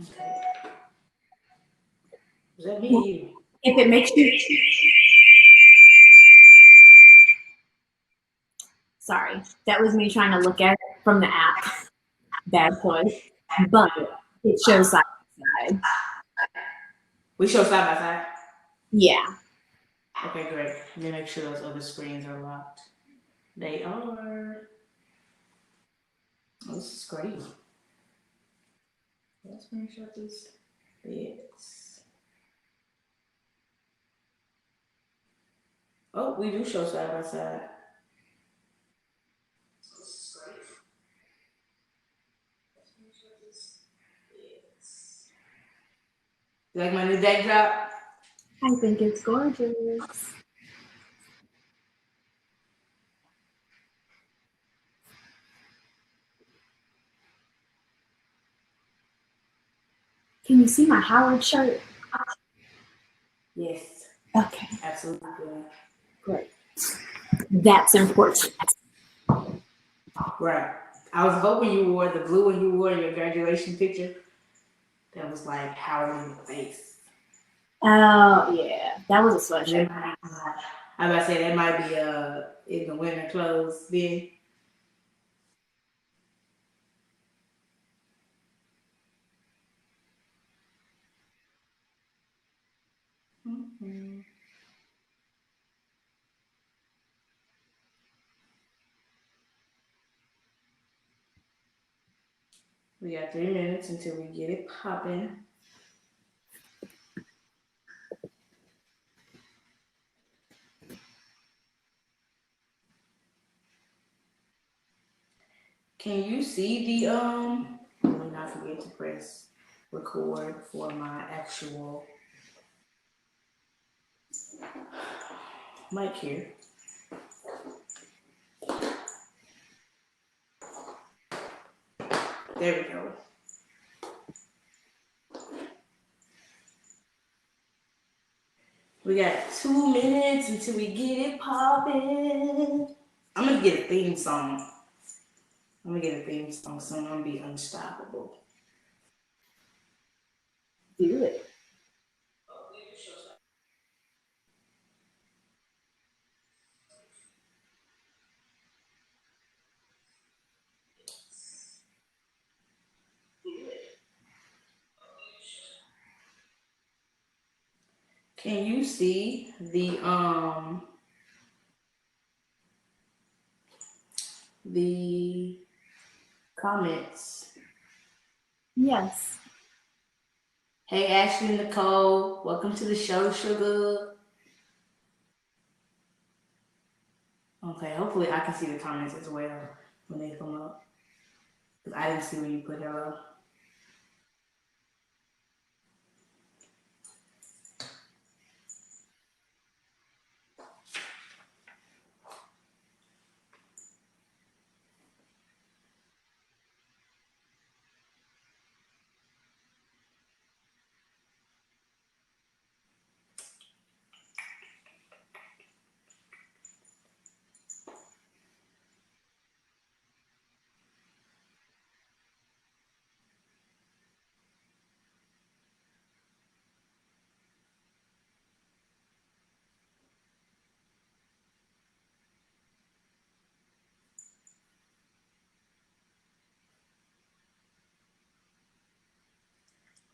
Okay. Was that me or you? If it makes you, sorry, that was me trying to look at it from the app. Bad choice, but it shows side by side. We show side by side. Yeah. Okay, great. Let me make sure those other screens are locked. They are. Oh, this is great. Let's finish up these bits. Oh, we do show side by side. This is great. Let's finish up these bits. You like my new backdrop? I think it's gorgeous. Can you see my Howard shirt? Yes, Okay, absolutely. great. That's important. Right. I was hoping you wore the blue one you wore in your graduation picture. That was like Howard in the face. Oh yeah, that was a sweatshirt. I was about to say that might be in the winter clothes then. Mm-hmm. We got 3 minutes until we get it popping. Can you see the let me not forget to press record for my actual mic here. There we go. We got 2 minutes until we get it popping. I'm gonna get a theme song. I'm gonna get a theme song soon. I'm gonna be unstoppable. Do it. Can you see the comments? Yes. Hey Ashley Nicole, welcome to the show, sugar. Okay, hopefully I can see the comments as well when they come up. Because I didn't see when you put hello.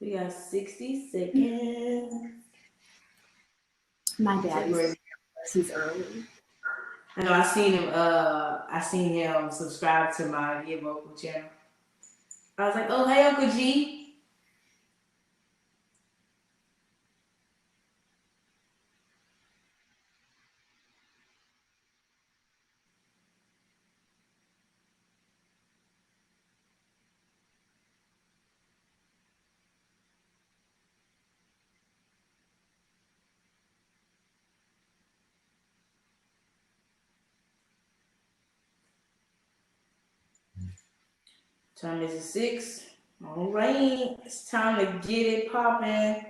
We got 60 seconds. My daddy's he's early. I know I seen him subscribe to my Get Vocal channel. I was like, oh hey Uncle G. Time is 6. All right, it's time to get it popping.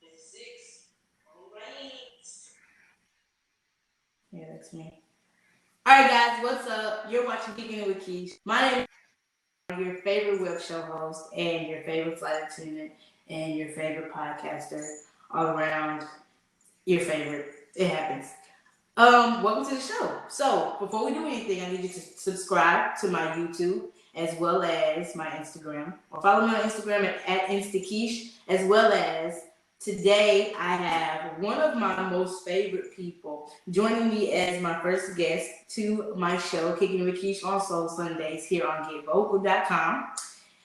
It's 6. All right. Yeah, that's me. what's up? You're watching Kicking It with Keesh. My name is your favorite web show host and your favorite flight attendant and your favorite podcaster all around. Your favorite. It happens. Welcome to the show. So, before we do anything, I need you to subscribe to my YouTube as well as my Instagram. Or follow me on Instagram at InstaKeish, as well as today I have one of my most favorite people joining me as my first guest to my show, Kicking It with Keish, on Soul Sundays here on GetVocal.com,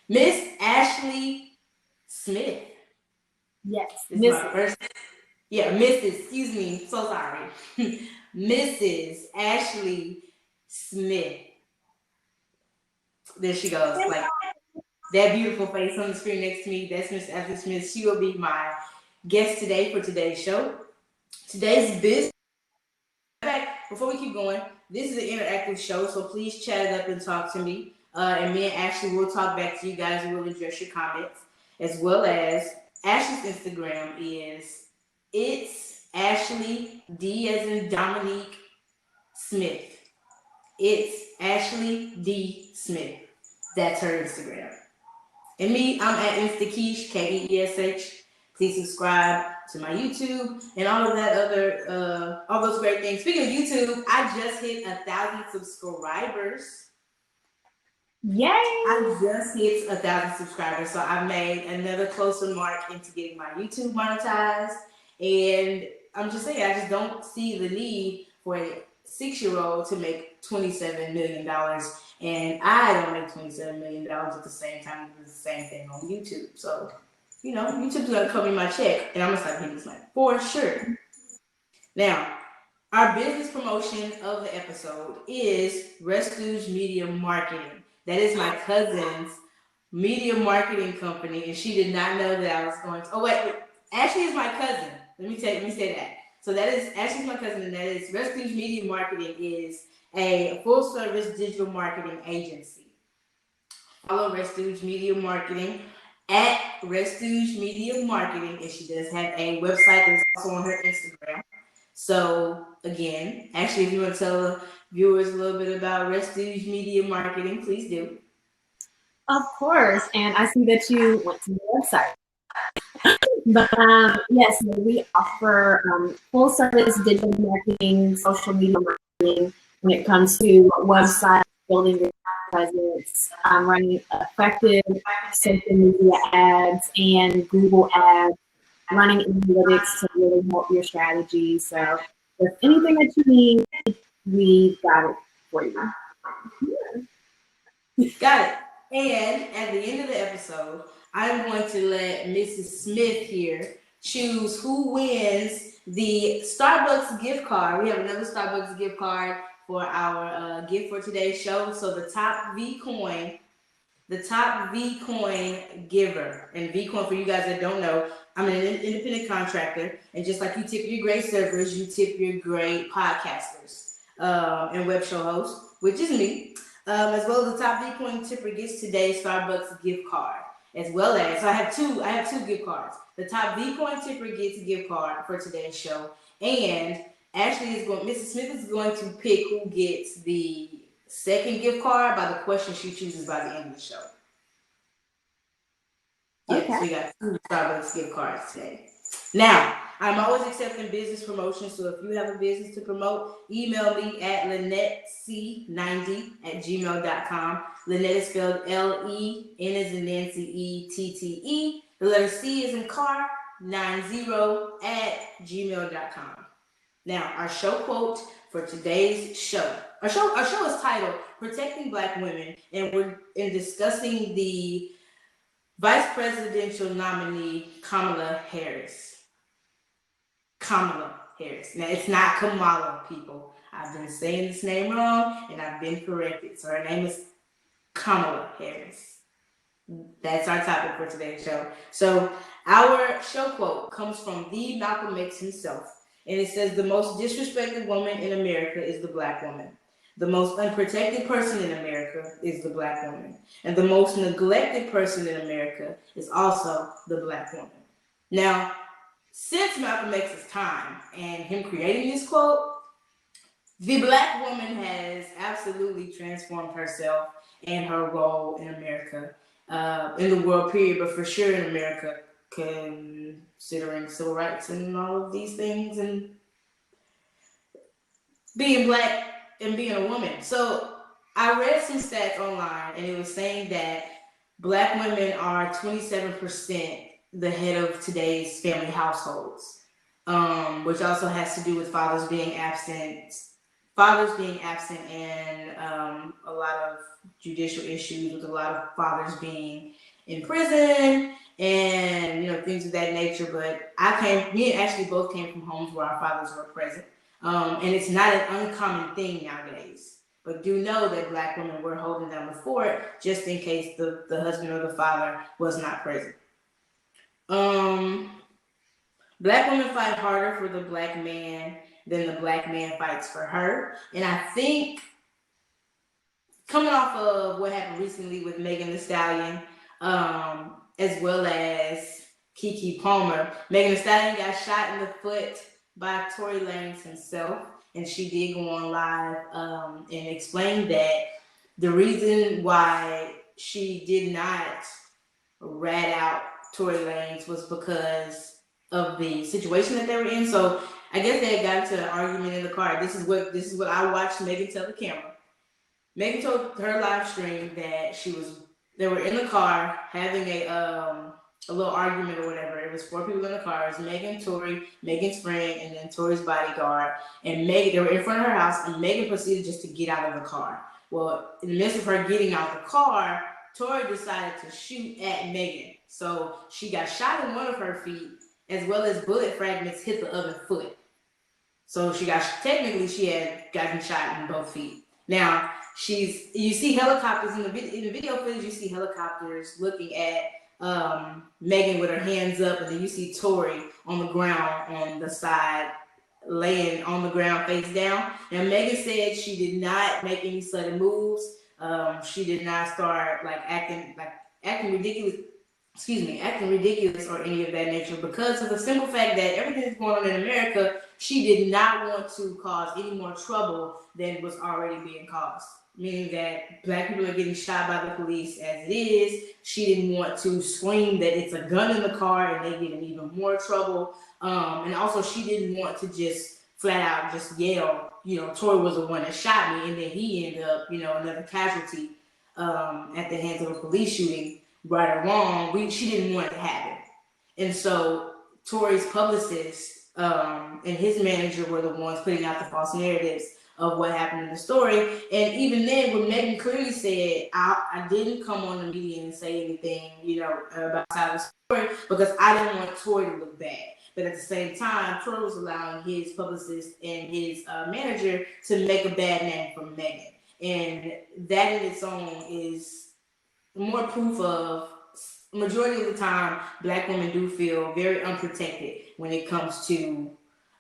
Miss Ashley Smith. Yes, This is my first. Yeah, Mrs. Excuse me. So sorry. Mrs. Ashley Smith. There she goes. Like that beautiful face on the screen next to me. That's Miss Ashley Smith. She will be my guest today for today's show. Today's business. In fact, before we keep going, this is an interactive show, so please chat it up and talk to me. And me and Ashley will talk back to you guys and we'll address your comments. As well as Ashley's Instagram is it's Ashley D as in Dominique Smith. It's Ashley D Smith. That's her Instagram. And me, I'm at InstaKeish, Keesh. Please subscribe to my YouTube and all of that other, all those great things. Speaking of YouTube, I just hit 1,000 subscribers. Yay! I just hit 1,000 subscribers, so I made another closer mark into getting my YouTube monetized. And I'm just saying, I just don't see the need for a 6-year-old to make $27 million. And I don't make $27 million at the same time doing the same thing on YouTube. So, you know, YouTube's gonna cover me my check, and I'm gonna start hitting this money for sure. Now, our business promotion of the episode is Restige Media Marketing. That is my cousin's media marketing company, and she did not know that I was going to. Oh wait, Ashley is my cousin. Let me say that. So that is Ashley's my cousin, and that is Restige Media Marketing is a full-service digital marketing agency. Follow Restige Media Marketing at Restige Media Marketing, and she does have a website that's also on her Instagram. So again, actually, if you want to tell the viewers a little bit about Restige Media Marketing, please do. Of course, and I see that you went to the website. But yes, we offer full service digital marketing, social media marketing when it comes to website building your presence, running effective social media ads and Google ads, running analytics to really help your strategy. So if anything that you need, we've got it for you. Got it. And at the end of the episode, I'm going to let Mrs. Smith here choose who wins the Starbucks gift card. We have another Starbucks gift card for our gift for today's show. So the top V coin giver, and V coin, for you guys that don't know, I'm an independent contractor, and just like you tip your great servers, you tip your great podcasters and web show hosts, which is me. As well as the top V coin tipper gets today's Starbucks gift card. As well as I have two gift cards. The top V coin tipper gets a gift card for today's show, and Mrs. Smith is going to pick who gets the second gift card by the question she chooses by the end of the show. Yeah, okay. So we got 2 Starbucks gift cards today. Now, I'm always accepting business promotions, so if you have a business to promote, email me at LynetteC90@gmail.com. Lynette is spelled L-E-N as in Nancy E-T-T-E. The letter C is in car, 90@gmail.com. Now, our show quote for today's show. Our show is titled Protecting Black Women, and we're discussing the Vice Presidential nominee, Kamala Harris. Kamala Harris. Now, it's not Kamala, people. I've been saying this name wrong, and I've been corrected. So her name is Kamala Harris. That's our topic for today's show. So our show quote comes from the Malcolm X himself, and it says, "The most disrespected woman in America is the Black woman. The most unprotected person in America is the Black woman. And the most neglected person in America is also the Black woman." Now, since Malcolm X's time and him creating this quote, the black woman has absolutely transformed herself and her role in America, in the world, period, but for sure in America, considering civil rights and all of these things, and being black and being a woman. So I read some stats online, and it was saying that black women are 27% the head of today's family households, which also has to do with fathers being absent, and a lot of judicial issues with a lot of fathers being in prison and things of that nature. But me and Ashley both came from homes where our fathers were present, and it's not an uncommon thing nowadays. But do know that black women were holding down the fort just in case the husband or the father was not present. Um, Black women fight harder for the black man than the black man fights for her. And I think, coming off of what happened recently with Megan Thee Stallion, as well as Keke Palmer, Megan Thee Stallion got shot in the foot by Tory Lanez himself, and she did go on live and explain that the reason why she did not rat out Tory Lanez was because of the situation that they were in. So I guess they had got into an argument in the car. This is what I watched Megan tell the camera. Megan told her live stream that they were in the car having a little argument or whatever. It was 4 people in the car. It was Megan, Tory, Megan's friend, and then Tory's bodyguard. And they were in front of her house, and Megan proceeded just to get out of the car. Well, in the midst of her getting out the car, Tory decided to shoot at Megan. So she got shot in one of her feet, as well as bullet fragments hit the other foot. So she had gotten shot in both feet. Now, you see helicopters in the video footage. You see helicopters looking at Megan with her hands up, and then you see Tory on the ground on the side, laying on the ground face down. Now, Megan said she did not make any sudden moves. She did not start acting ridiculous. Acting ridiculous or any of that nature, because of the simple fact that everything that's going on in America, she did not want to cause any more trouble than was already being caused. Meaning that black people are getting shot by the police as it is. She didn't want to scream that it's a gun in the car and they get in even more trouble. And also she didn't want to just flat out just yell, Tory was the one that shot me, and then he ended up, another casualty at the hands of a police shooting. Right or wrong, she didn't want it to happen. And so Tory's publicist and his manager were the ones putting out the false narratives of what happened in the story. And even then, when Megan clearly said, I didn't come on the media and say anything, about the story, because I didn't want Tory to look bad. But at the same time, Tory was allowing his publicist and his manager to make a bad name for Megan. And that in its own is more proof of, majority of the time, black women do feel very unprotected when it comes to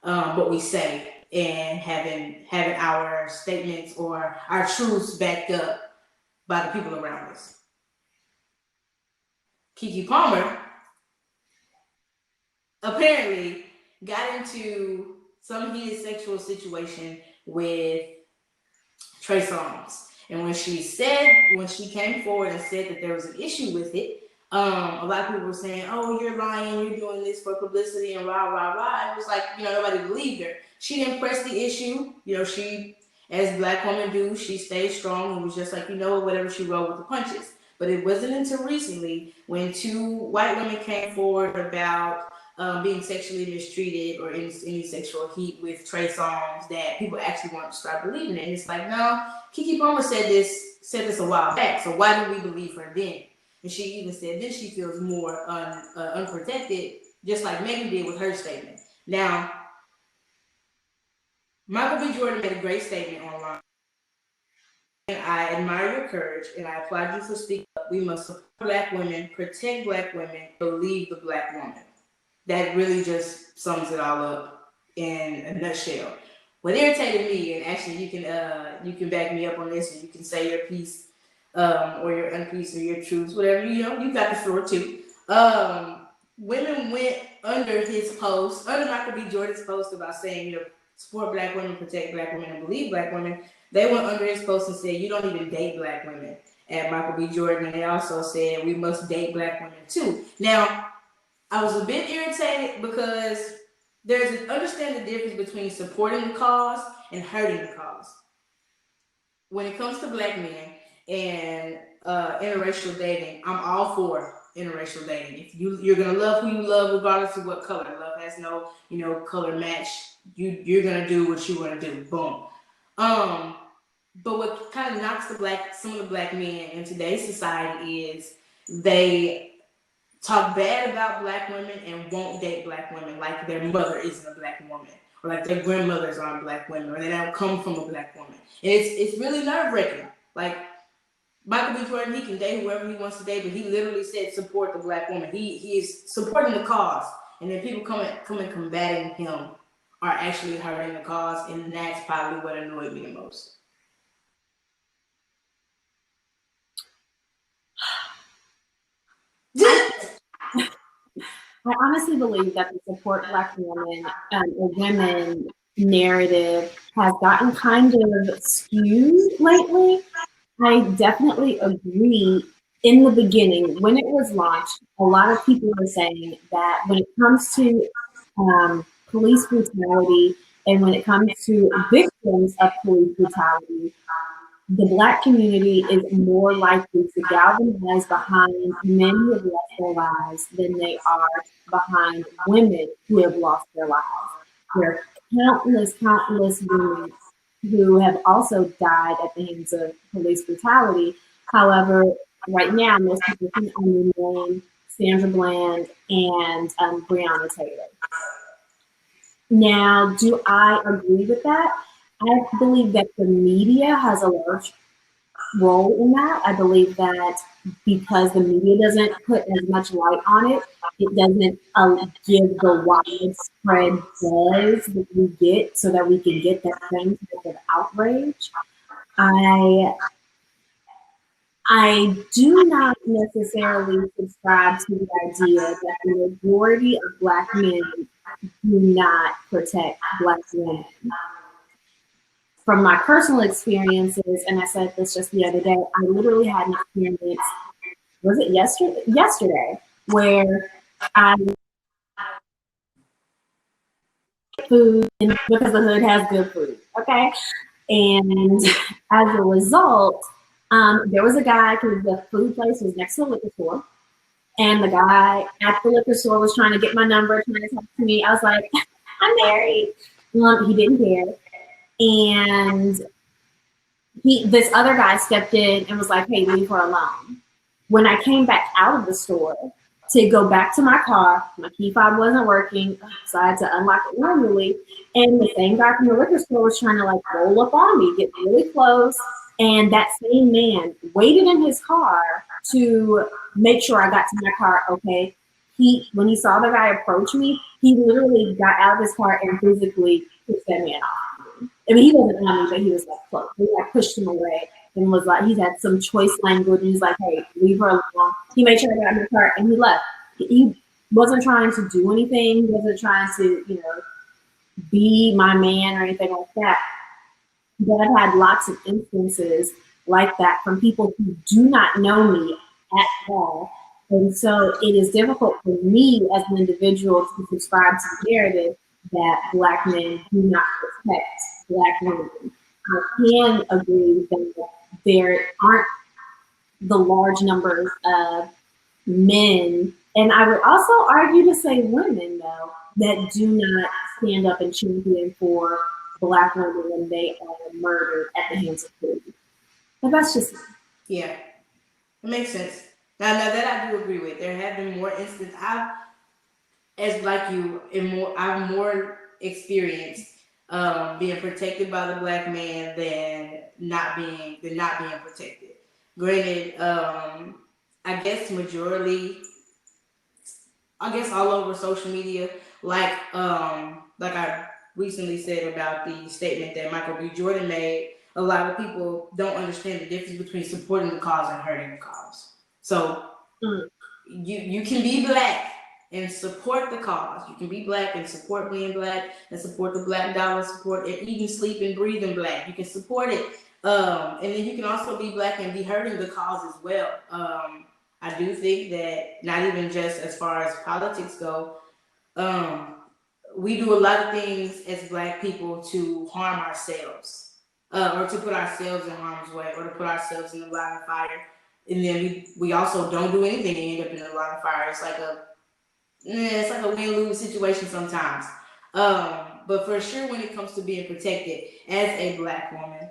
what we say and having our statements or our truths backed up by the people around us. Keke Palmer apparently got into some heated sexual situation with Trey Songz. And when she came forward and said that there was an issue with it, a lot of people were saying, "Oh, you're lying, you're doing this for publicity and rah, rah, rah." It was like, nobody believed her. She didn't press the issue. She, as black women do, she stayed strong and was just like, whatever, she rolled with the punches. But it wasn't until recently when 2 white women came forward about being sexually mistreated or in any sexual heat with Trey Songz that people actually want to start believing it. And it's like, no, Keke Palmer said this a while back, so why did we believe her then? And she even said then she feels more unprotected, just like Megan did with her statement. Now, Michael B. Jordan made a great statement online. I admire your courage and I applaud you for speaking up. We must support black women, protect black women, believe the black woman. That really just sums it all up in a nutshell. What irritated me, and actually you can back me up on this, and you can say your piece or your unpiece or your truths, whatever, you got the floor too. Women went under his post, under Michael B. Jordan's post about saying, support black women, protect black women, and believe black women, they went under his post and said, you don't even date black women at Michael B. Jordan. And they also said, we must date black women too. Now, I was a bit irritated because understand the difference between supporting the cause and hurting the cause. When it comes to black men and interracial dating, I'm all for interracial dating. If you're gonna love who you love, regardless of what color. Love has no color match. You're gonna do what you want to do. Boom. Um, but what kind of knocks some of the black men in today's society is they talk bad about black women and won't date black women like their mother isn't a black woman, or like their grandmothers aren't black women, or they don't come from a black woman. And it's really nerve wracking. Like Michael B. Jordan, he can date whoever he wants to date, but he literally said support the black woman. He is supporting the cause, and then people coming combating him are actually hurting the cause, and that's probably what annoyed me the most. I honestly believe that the support black women or women narrative has gotten kind of skewed lately. I definitely agree. In the beginning, when it was launched, a lot of people were saying that when it comes to police brutality and when it comes to victims of police brutality, the Black community is more likely to galvanize behind men who have lost their lives than they are behind women who have lost their lives. There are countless women who have also died at the hands of police brutality. However, right now, most people can only name Sandra Bland and Breonna Taylor. Now, do I agree with that? I believe that the media has a large role in that. I believe that because the media doesn't put as much light on it, it doesn't give the widespread buzz that we get so that we can get that same type of outrage. I do not necessarily subscribe to the idea that the majority of Black men do not protect Black women. From my personal experiences, and I said this just the other day, I literally had an experience, was it yesterday, where I food because the hood has good food, okay? And as a result, there was a guy, because the food place was next to the liquor store, and the guy at the liquor store was trying to get my number, trying to talk to me. I was like, I'm married. He didn't care. And this other guy stepped in and was like, hey, leave her alone. When I came back out of the store to go back to my car, my key fob wasn't working, so I had to unlock it manually. And the same guy from the liquor store was trying to like roll up on me, get really close. And that same man waited in his car to make sure I got to my car okay. When he saw the guy approach me, he literally got out of his car and physically pushed that man off. I mean, he wasn't on me, but he was like close. He like pushed him away and was like, he had some choice language. And he's like, hey, leave her alone. He made sure I got in the car and he left. He wasn't trying to do anything. He wasn't trying to, be my man or anything like that. But I've had lots of instances like that from people who do not know me at all. And so it is difficult for me as an individual to subscribe to the narrative that Black men do not protect Black women. I can agree that there aren't the large numbers of men, and I would also argue to say women, though, that do not stand up and champion for Black women when they are murdered at the hands of police. But that's just me. Yeah, it makes sense. Now that I do agree with. There have been more instances. I've more experienced being protected by the Black man than not being protected. Granted, I guess all over social media, like I recently said about the statement that Michael B. Jordan made, a lot of people don't understand the difference between supporting the cause and hurting the cause. So you can be Black and support the cause. You can be black and support being black and support the black dollar, support it, even sleep and breathing black. You can support it. And then you can also be black and be hurting the cause as well. I do think that not even just as far as politics go, um, we do a lot of things as black people to harm ourselves, or to put ourselves in harm's way, or to put ourselves in the line of fire. And then we also don't do anything to end up in the line of fire. It's like a win-lose situation sometimes. But for sure, when it comes to being protected as a black woman,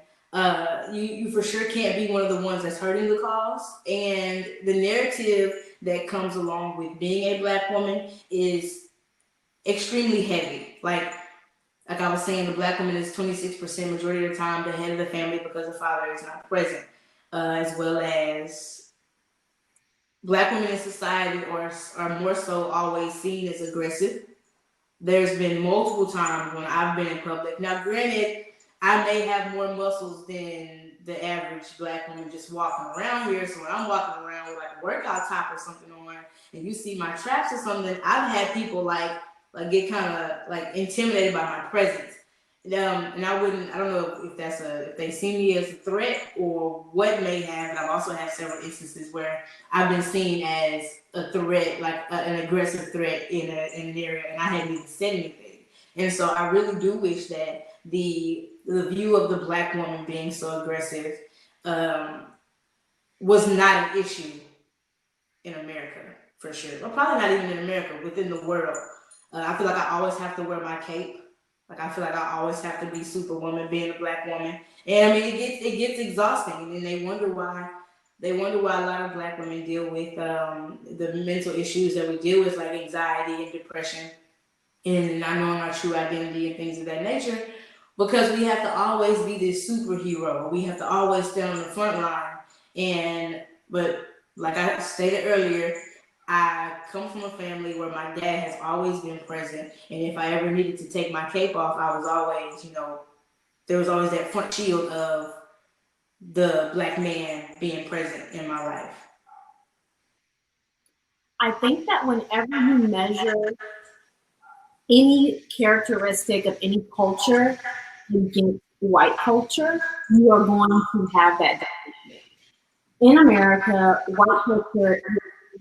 you for sure can't be one of the ones that's hurting the cause. And the narrative that comes along with being a black woman is extremely heavy. Like I was saying, the black woman is 26% majority of the time the head of the family because the father is not present, as well as black women in society are more so always seen as aggressive. There's been multiple times when I've been in public. Now, granted, I may have more muscles than the average black woman just walking around here. So when I'm walking around with like a workout top or something on, and you see my traps or something, I've had people like get kind of like intimidated by my presence. And I don't know if they see me as a threat or what may have. And I've also had several instances where I've been seen as a threat, like an aggressive threat in an area, and I hadn't even said anything. And so I really do wish that the view of the black woman being so aggressive um, was not an issue in America, for sure. Or probably not even in America, within the world. I feel like I always have to wear my cape. Like I feel like I always have to be superwoman, being a black woman. And I mean, it gets exhausting, and then they wonder why a lot of black women deal with the mental issues that we deal with, like anxiety and depression, and not knowing our true identity and things of that nature, because we have to always be this superhero. We have to always stand on the front line. But like I stated earlier, I come from a family where my dad has always been present, and if I ever needed to take my cape off, I was always, there was always that front shield of the black man being present in my life. I think that whenever you measure any characteristic of any culture against white culture, you are going to have that dynamic. In America, white culture is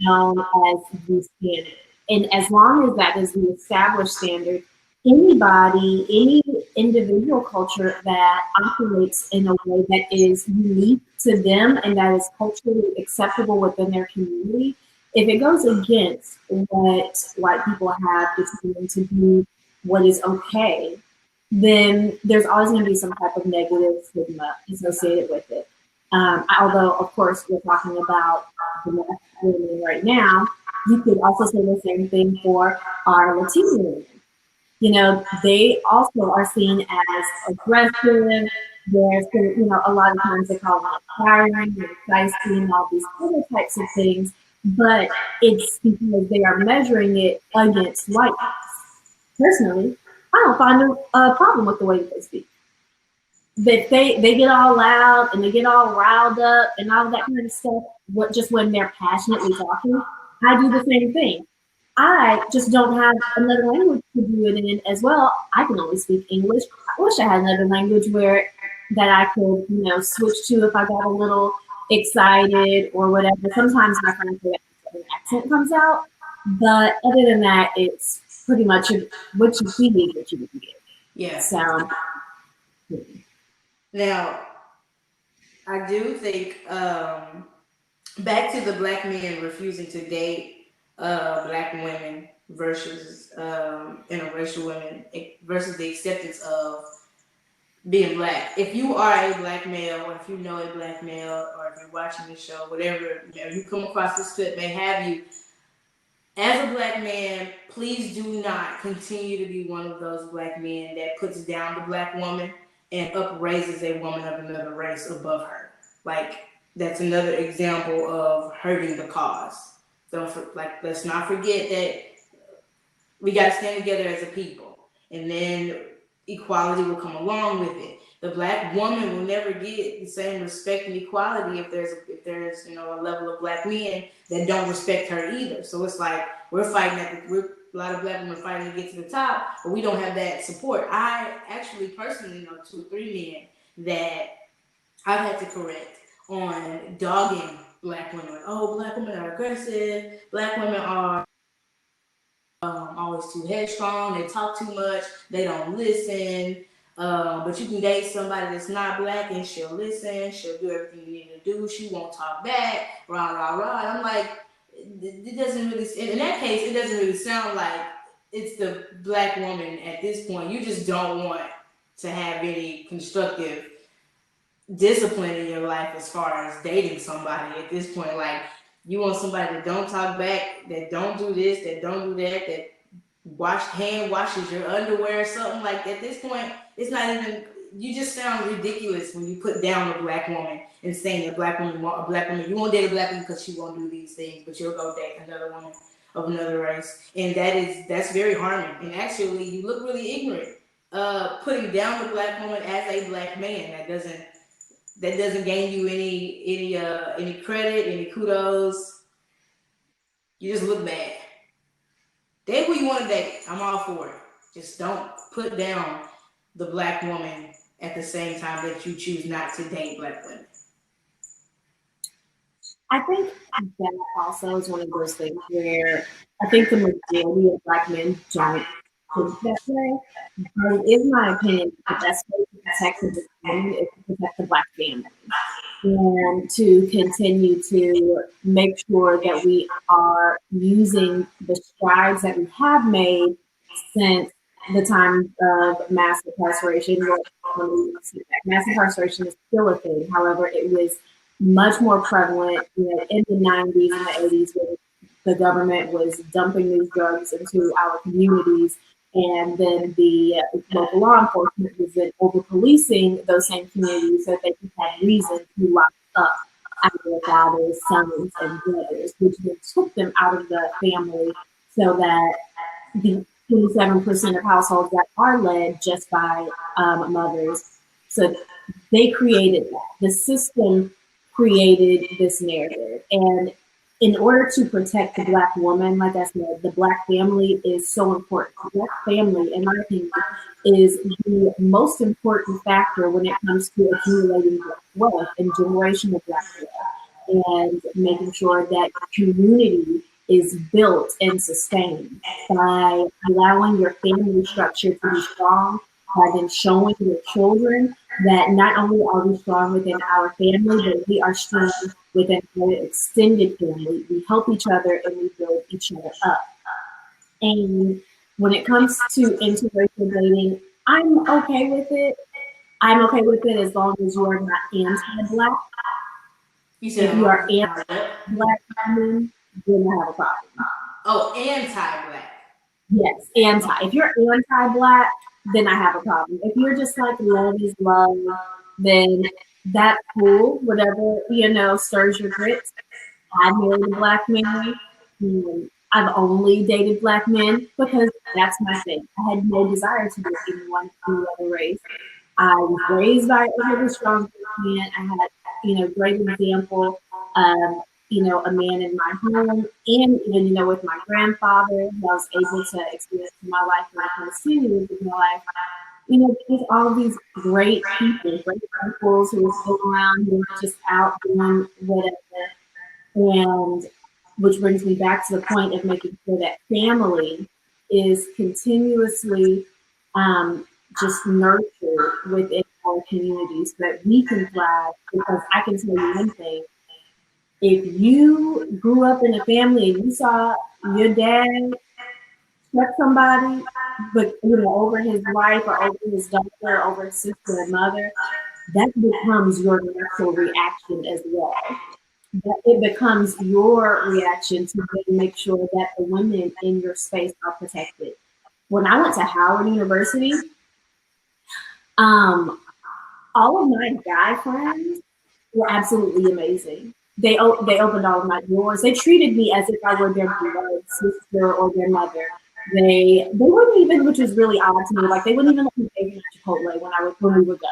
known as the standard. And as long as that is the established standard, anybody, any individual culture that operates in a way that is unique to them and that is culturally acceptable within their community, if it goes against what white people have determined to be what is okay, then there's always going to be some type of negative stigma associated with it. Although, of course, we're talking about the women right now, you could also say the same thing for our Latino women. They also are seen as aggressive. There's, a lot of times they call them tiring and feisty and all these other types of things, but it's because they are measuring it against whiteness. Personally, I don't find a problem with the way that they speak. That they get all loud and they get all riled up and all that kind of stuff. Just when they're passionately talking, I do the same thing. I just don't have another language to do it in as well. I can only speak English. I wish I had another language where that I could, switch to if I got a little excited or whatever. Sometimes my friends say that an accent comes out, but other than that, it's pretty much what you see is what you get. Yeah. So now, I do think back to the black men refusing to date black women versus interracial women versus the acceptance of being black. If you are a black male, or if you know a black male, or if you're watching the show, whatever you come across this clip may have you, as a black man, please do not continue to be one of those black men that puts down the black woman and upraises a woman of another race above her. Like, that's another example of hurting the cause. Let's not forget that we got to stand together as a people, and then equality will come along with it. The black woman will never get the same respect and equality if there's a level of black men that don't respect her either. So it's like we're fighting a lot of black women fighting to get to the top, but we don't have that support. I actually personally know 2 or 3 men that I've had to correct on dogging black women. Oh, black women are aggressive. Black women are always too headstrong. They talk too much. They don't listen. But you can date somebody that's not black and she'll listen. She'll do everything you need to do. She won't talk back. Rah rah rah. And I'm like, it doesn't really. In that case, it doesn't really sound like it's the black woman at this point. You just don't want to have any constructive discipline in your life as far as dating somebody at this point. Like, you want somebody that don't talk back, that don't do this, that don't do that, that hand washes your underwear or something. Like, at this point, it's not even. You just sound ridiculous when you put down a black woman and saying a black woman, you won't date a black woman because she won't do these things, but you'll go date another woman of another race, and that's very harming. And actually, you look really ignorant. Putting down the black woman as a black man, that doesn't gain you any credit, any kudos. You just look bad. Date who you want to date. I'm all for it. Just don't put down the black woman at the same time that you choose not to date black women. I think that also is one of those things where I think the majority of black men don't think that way. But it is my opinion that the best way to protect the family is to protect the black family and to continue to make sure that we are using the strides that we have made since the time of mass incarceration. Mass incarceration is still a thing. However, it was much more prevalent in the 90s and the 80s when the government was dumping these drugs into our communities. And then the local law enforcement was then over policing those same communities so that they could have reason to lock up our fathers, sons, and brothers, which then took them out of the family so that the 27% of households that are led just by mothers. So they created that. The system created this narrative. And in order to protect the black woman, like I said, the black family is so important. The black family, in my opinion, is the most important factor when it comes to accumulating black wealth and generational black wealth, and making sure that community is built and sustained by allowing your family structure to be strong, by then showing your children that not only are we strong within our family, but we are strong within our extended family. We help each other and we build each other up. And when it comes to interracial dating, I'm okay with it. I'm okay with it as long as you are not anti-black. If you are anti-black women, then I have a problem. Oh, anti-black. Yes, anti. If you're anti-black, then I have a problem. If you're just like love is love, then that's cool. Whatever, stirs your grits. I married a black man. I've only dated black men because that's my thing. I had no desire to date anyone from any other race. I was raised by a really strong man. I had, great example of, a man in my home, and even, with my grandfather, who I was able to experience in my life and I kind of see in my life. There's all of these great people, great uncles who are still around, who are just out doing whatever. And which brings me back to the point of making sure that family is continuously just nurtured within our communities so that we can thrive. Because I can tell you one thing. If you grew up in a family and you saw your dad check somebody, but over his wife or over his daughter or over his sister or mother, that becomes your natural reaction as well. That it becomes your reaction to make sure that the women in your space are protected. When I went to Howard University, all of my guy friends were absolutely amazing. They opened all of my doors. They treated me as if I were their beloved sister or their mother. They wouldn't even, which was really odd to me, like they wouldn't even let me take at Chipotle when we would go.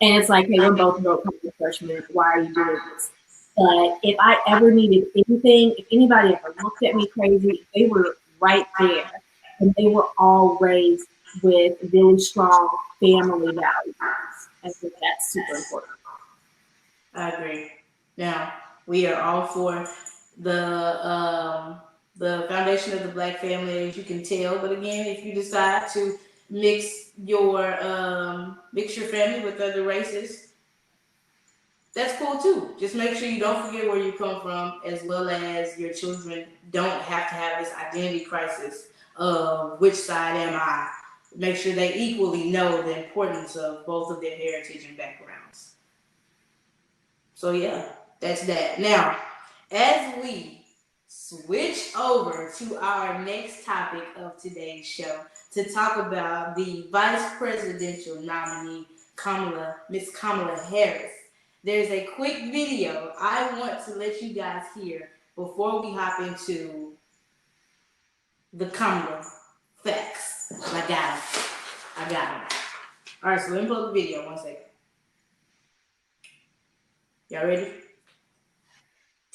And it's like, hey, we're both broke freshmen. Why are you doing this? But if I ever needed anything, if anybody ever looked at me crazy, they were right there. And they were all raised with really strong family values. I think that's super important. I agree. Now, we are all for the foundation of the black family, as you can tell. But again, if you decide to mix your family with other races, that's cool too. Just make sure you don't forget where you come from, as well as your children don't have to have this identity crisis of which side am I. Make sure they equally know the importance of both of their heritage and backgrounds. So yeah, that's that. Now, as we switch over to our next topic of today's show to talk about the vice presidential nominee, Miss Kamala Harris, there's a quick video I want to let you guys hear before we hop into the Kamala facts. I got them. I got them. All right, so let me pull up the video. 1 second. Y'all ready?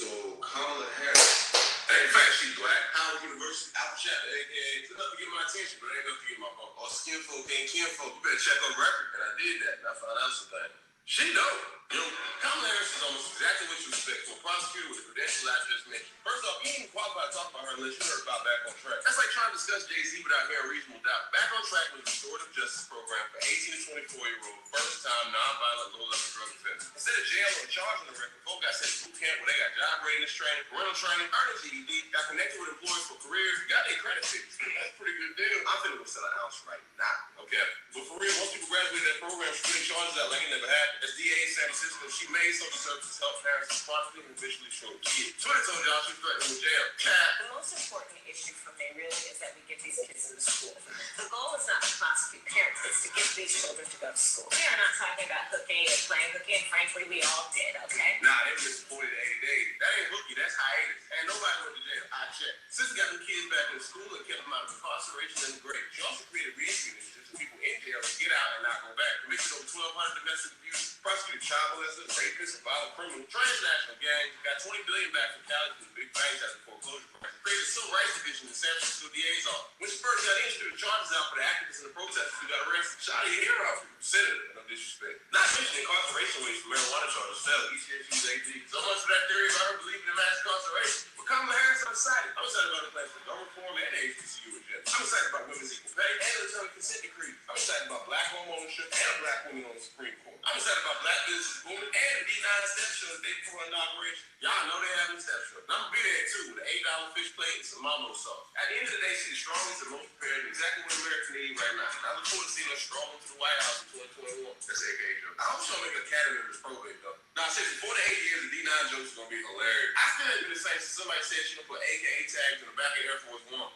So Kamala Harris, in fact, she's black. Howard University, Apple Chapter, aka, it's enough to get my attention, but it ain't enough to get my vote. All skin folk ain't kin folk. You better check on record. And I did that, and I found out some things. She dope. You know, Kamala Harris is almost exactly what you expect from a prosecutor with the credentials I just mentioned. First off, you ain't qualified to talk about her unless you heard about Back on Track. That's like trying to discuss Jay-Z without hearing reasonable doubt. Back on Track was a restorative justice program for 18 to 24-year-olds, first-time, non-violent, low-level drug offenders. Instead of jail or charging the record, folks got sent to boot camp where they got job readiness training, parental training, earned a GED, got connected with employers for careers, got their credit fixed. That's a pretty good deal. I'm finna go sell a house right now, okay? But for real, once people graduate that program, she really charges out like it never happened. As DA in San Francisco, she made social services help parents responsibly and visually show kids. Twitter told y'all she threatened with jail. The most important issue for me really is that we get these kids into school. The goal is not to prosecute parents, it's to get these children to go to school. We are not talking about hooking and playing hooky, and frankly, we all did, okay? Nah, they were just 40 to 80 days. That ain't hooky, that's hiatus. And nobody went to jail. I checked. Sister got the kids back in school and kept them out of incarceration and great. She also created reentry initiatives for people in jail to get out and not go back. Convicted over 1,200 domestic abuse, prosecuted child molesters, rapists, and violent criminals. Transnational gangs got $20 billion back from Cali to the big banks after foreclosure crisis. Created a civil rights division in San Francisco DA's office. When she first got in, she threw the charges out for the activists and the protesters who got arrested. Shot a hero, senator, no disrespect. Not mentioning incarceration rates for marijuana charges fell each year she was 18. So much for that theory about her believing in mass incarceration. But Kamala Harris, I'm excited. I'm excited about the plans for gun reform and the HBCU agenda. I'm excited about women's equal pay and the electronic consent decree. I'm excited about black home ownership and a black woman on the Supreme Court. I'm excited about black businesses booming and the D9 step show the day before inauguration. Y'all know they having step show. And I'm gonna be there too with an $8 fish plate and some mambo sauce. At the end of the day, she's the strongest and most prepared, exactly what America needs right now. And I look forward to seeing her strong into the White House in 2021. That's AKA joke. I hope she'll make an academy of this probate though. Now, since before the 8 years, the D9 jokes is gonna be hilarious. I still ain't been the same since somebody said she gonna put AKA tags in the back of Air Force One.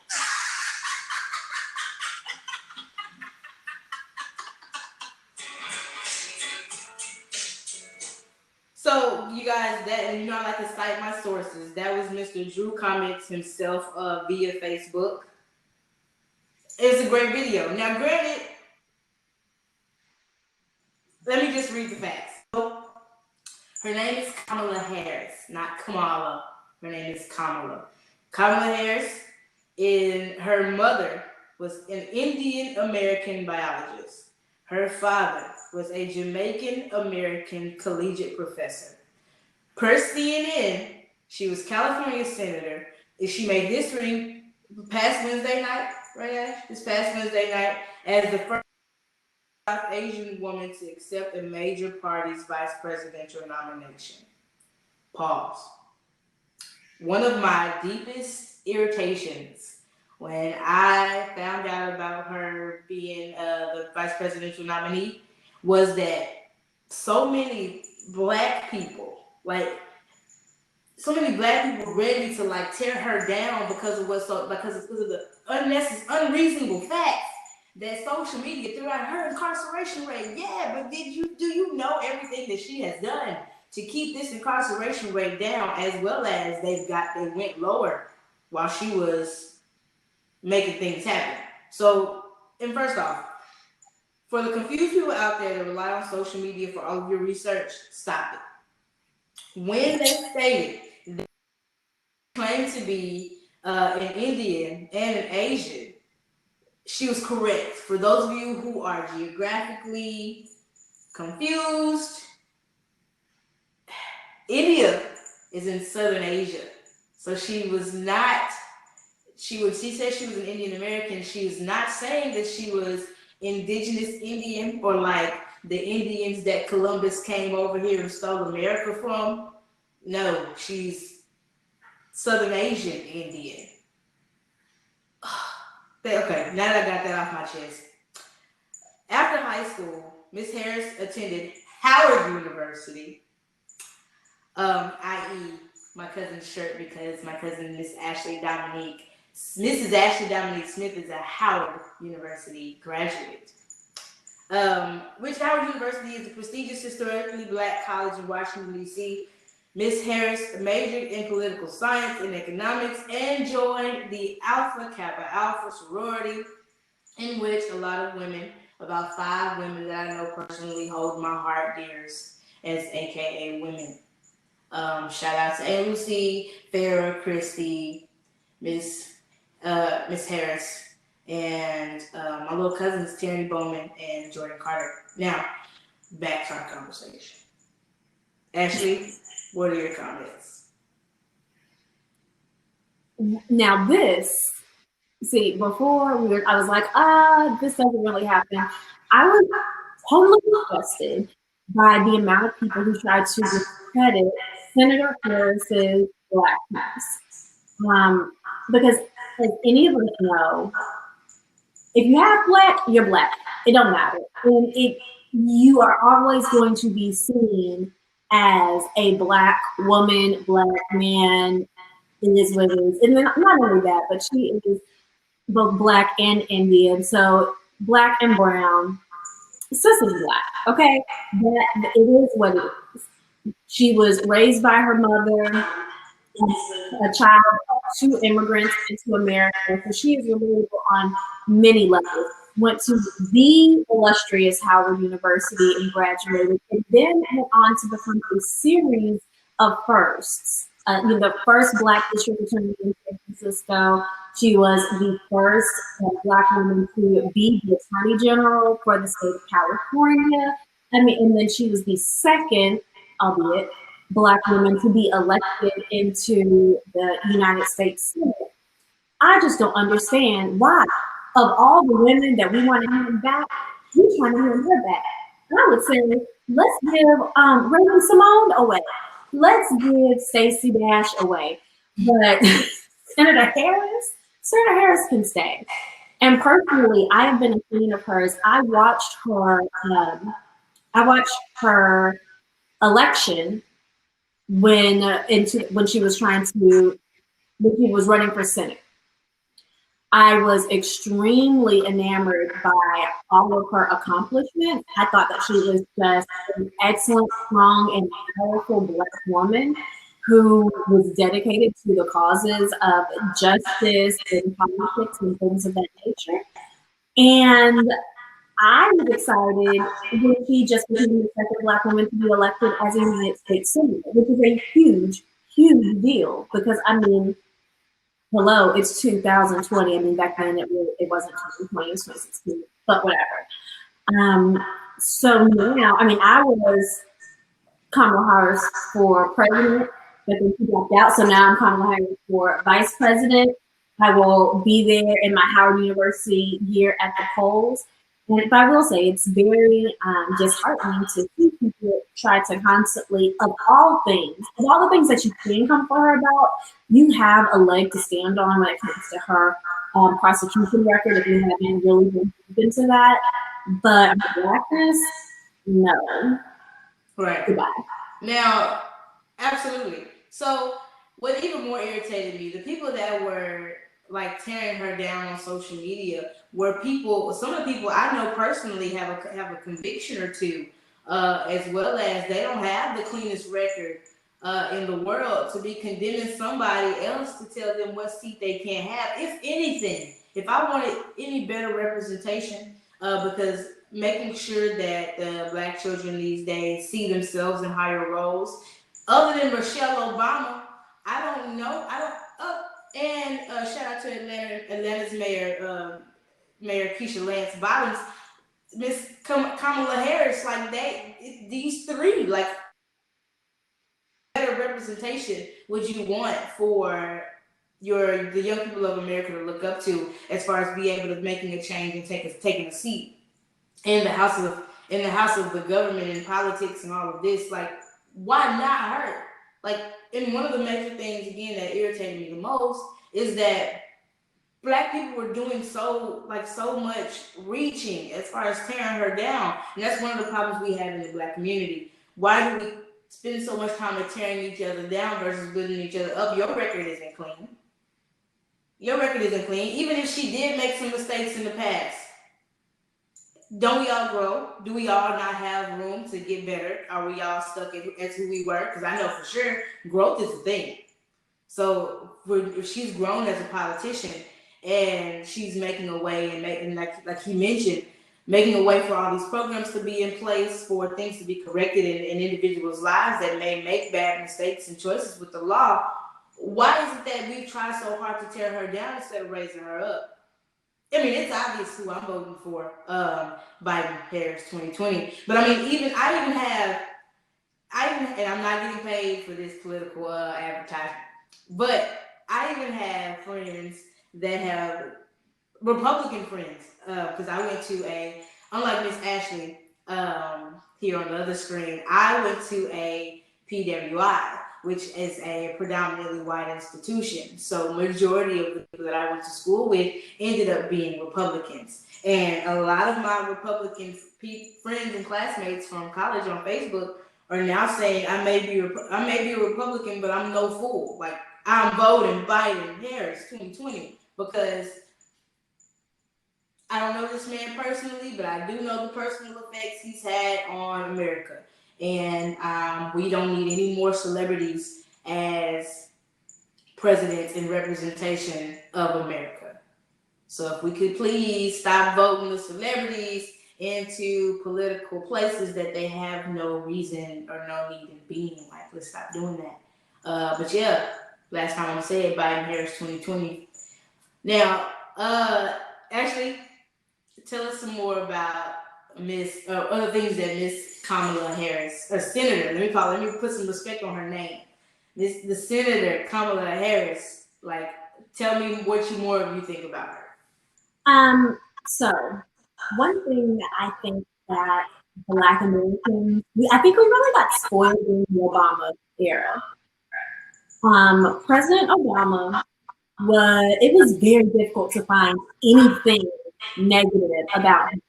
So, you guys, I like to cite my sources. That was Mr. Drew Comments himself via Facebook. It's a great video. Now, granted, let me just read the facts. So, her name is Kamala Harris, not Kamala. Her name is Kamala. Kamala Harris, her mother was an Indian American biologist. Her father was a Jamaican American collegiate professor. Per CNN, she was California senator. She made history past Wednesday night, right, Ash? This past Wednesday night, as the first South Asian woman to accept a major party's vice presidential nomination. Pause. One of my deepest irritations when I found out about her being the vice presidential nominee was that so many black people, ready to tear her down because of the unreasonable facts that social media threw out. Her incarceration rate. Yeah, but do you know everything that she has done to keep this incarceration rate down, as well as they went lower while she was making things happen. So, and first off, for the confused people out there that rely on social media for all of your research, stop it. When they stated they claimed to be an Indian and an Asian, she was correct. For those of you who are geographically confused, India is in Southern Asia. So she was not, she said she was an Indian American. She was not saying that she was indigenous Indian or like the Indians that Columbus came over here and stole America from. No, she's Southern Asian Indian. Okay, now that I got that off my chest. After high school, Miss Harris attended Howard University, i.e., my cousin's shirt, because my cousin Mrs. Ashley Dominique Smith is a Howard University graduate. Which Howard University is a prestigious historically black college in Washington, D.C. Miss Harris majored in political science and economics and joined the Alpha Kappa Alpha sorority, in which a lot of women, about 5 women that I know personally, hold my heart dearest as AKA women. Shout out to A. Lucy, Farrah, Christy, Miss Harris, and my little cousins Terry Bowman and Jordan Carter. Now, back to our conversation. Ashley, what are your comments? Now before I was like, this doesn't really happen. I was totally disgusted by the amount of people who tried to discredit Senator Harris's blackness. Because as any of us know, if you have black, you're black. It don't matter. And you are always going to be seen as a black woman, black man. It is what it is. And then not only that, but she is both black and Indian. So black and brown. Sis is black. Okay? That it is what it is. She was raised by her mother, a child of 2 immigrants into America. So she is relatable on many levels. Went to the illustrious Howard University and graduated, and then went on to become a series of firsts. The first Black district attorney in San Francisco. She was the first Black woman to be the attorney general for the state of California. And then she was the second, albeit Black woman, to be elected into the United States Senate. I just don't understand why. Of all the women that we want to have back, we trying to have her back. I would say, let's give Raven Simone away. Let's give Stacey Dash away. But Senator Harris can stay. And personally, I have been a fan of hers. I watched her election when she was when she was running for Senate. I was extremely enamored by all of her accomplishments. I thought that she was just an excellent, strong, and powerful Black woman who was dedicated to the causes of justice and politics and things of that nature. And I was excited when she just became the second Black woman to be elected as a United States Senator, which is a huge, huge deal because, hello, it's 2020. I mean, back then it wasn't 2020, it was 2016, but whatever. So now, I was Kamala Harris for president, but then she dropped out. So now I'm Kamala Harris for vice president. I will be there in my Howard University year at the polls. But I will say it's very disheartening to see people try to constantly, of all the things that you can come for her about, you have a leg to stand on when it comes to her prosecution record, if you haven't really been deep into that. But blackness, no. Right. Goodbye. Now, absolutely. So, what even more irritated me, the people that were like tearing her down on social media were some of the people I know personally have a conviction or two, as well as they don't have the cleanest record in the world to be condemning somebody else to tell them what seat they can't have. If anything, if I wanted any better representation, because making sure that the Black children these days see themselves in higher roles, other than Michelle Obama, I don't know. I don't. And shout out to Atlanta's Mayor Keisha Lance Bottoms, Miss Kamala Harris. Like these three, like better representation would you want for the young people of America to look up to as far as be able to making a change and taking a seat in the house of the government and politics and all of this? Like, why not her? Like, and one of the major things again that irritated me the most is that Black people were doing so much reaching as far as tearing her down, and that's one of the problems we have in the Black community. Why do we spend so much time at tearing each other down versus building each other up? Your record isn't clean. Your record isn't clean. Even if she did make some mistakes in the past, don't we all grow? Do we all not have room to get better? Are we all stuck as who we were? Because I know for sure growth is a thing. So if she's grown as a politician and she's making a way and making, like he mentioned, making a way for all these programs to be in place, for things to be corrected in individuals' lives that may make bad mistakes and choices with the law, why is it that we try so hard to tear her down instead of raising her up? I mean, it's obvious who I'm voting for, Biden Harris 2020. But I mean, and I'm not getting paid for this political advertisement, but I even have friends that have Republican friends, because I went to unlike Miss Ashley here on the other screen, I went to a PWI, which is a predominantly white institution. So majority of the people that I went to school with ended up being Republicans. And a lot of my Republican friends and classmates from college on Facebook are now saying I may be a Republican, but I'm no fool. Like, I'm voting Biden Harris 2020 because I don't know this man personally, but I do know the personal effects he's had on America. And we don't need any more celebrities as presidents in representation of America. So if we could please stop voting the celebrities into political places that they have no reason or no need in being. Like, let's stop doing that. But yeah, last time I said Biden Harris 2020. Now, Ashley, tell us some more about other things that Miss Kamala Harris, or Senator, let me put some respect on her name. The Senator Kamala Harris, like, tell me what more of you think about her. So one thing that I think that Black Americans, I think we really got spoiled in the Obama era. President Obama it was very difficult to find anything negative about him.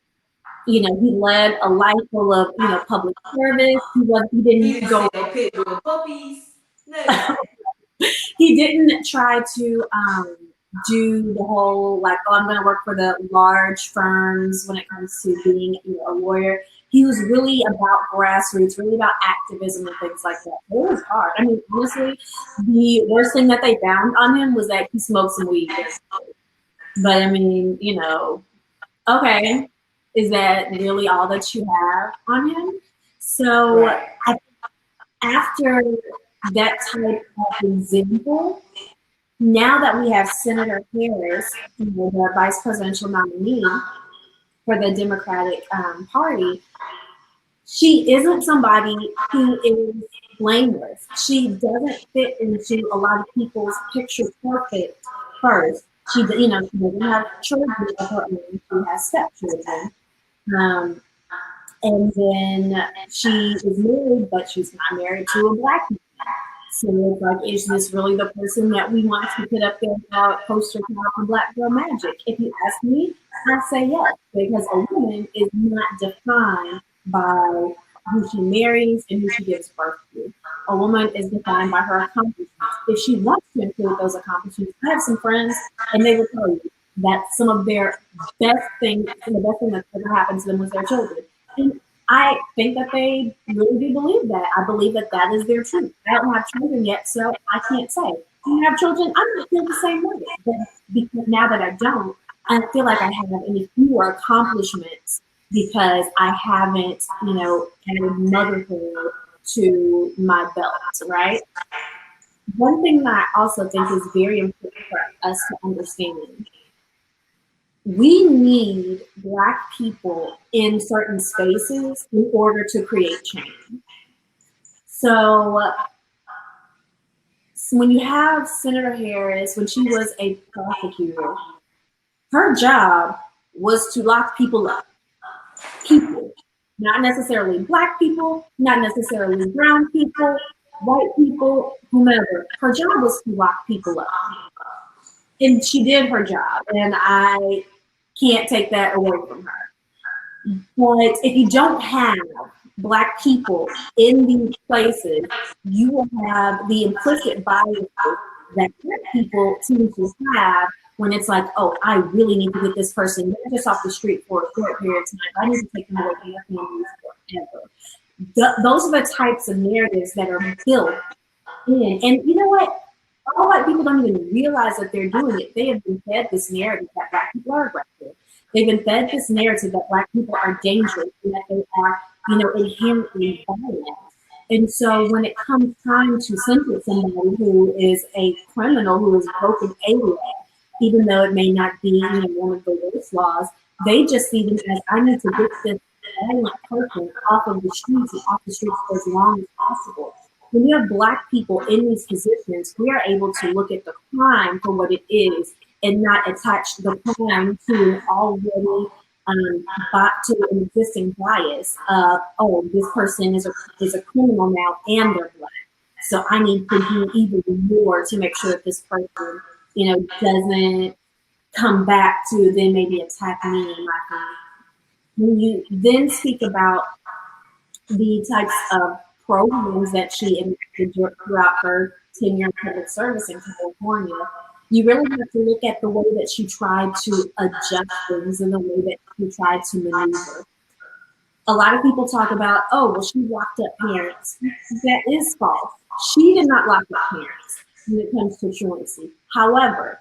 You know, he led a life full of, public service. He didn't go pit bull puppies. No. He didn't try to do the whole, like, oh, I'm going to work for the large firms when it comes to being a lawyer. He was really about grassroots, really about activism and things like that. It was hard. I mean, honestly, the worst thing that they found on him was that he smoked some weed. But I mean, okay, is that really all that you have on him? So after that type of example, now that we have Senator Harris, the vice presidential nominee for the Democratic Party, she isn't somebody who is blameless. She doesn't fit into a lot of people's picture perfect first. She doesn't have children of her own. She has stepchildren. And then she is married, but she's not married to a Black man. So it's like, is this really the person that we want to put up there about poster child for Black Girl Magic? If you ask me, I say yes, because a woman is not defined by who she marries and who she gives birth to. A woman is defined by her accomplishments. If she wants to include those accomplishments, I have some friends, and they will tell you that some of the best thing that's ever happened to them was their children. And I think that they really do believe that. I believe that that is their truth. I don't have children yet, so I can't say. Do you have children? I'm not feel the same way. But because now that I don't, I feel like I have any fewer accomplishments because I haven't, added motherhood to my belt, right? One thing that I also think is very important for us to understand, we need Black people in certain spaces in order to create change. So when you have Senator Harris, when she was a prosecutor, her job was to lock people up. People, not necessarily Black people, not necessarily brown people, white people, whomever. Her job was to lock people up. And she did her job, and I can't take that away from her. But if you don't have Black people in these places, you will have the implicit biases that Black people seem to have when it's like, oh, I really need to get this person not just off the street for a short period of time. I need to take them away from their families forever. Those are the types of narratives that are built in. And you know what? All white people don't even realize that they're doing it. They have been fed this narrative that Black people are aggressive. They've been fed this narrative that Black people are dangerous and that they are, inherently violent. And so when it comes time to sentence somebody who is a criminal, who has broken a law, even though it may not be one of the worst laws, they just see them as, I need to get this violent person off of the streets and off the streets for as long as possible. When you have Black people in these positions, we are able to look at the crime for what it is and not attach the crime to an already to an existing bias of, oh, this person is a criminal now and they're Black. So I need to do even more to make sure that this person, doesn't come back to then maybe attack me and my family. When you then speak about the types of programs that she enacted throughout her tenure in public service in California, you really have to look at the way that she tried to adjust things and the way that she tried to maneuver. A lot of people talk about, oh, well, she locked up parents. That is false. She did not lock up parents when it comes to truancy. However,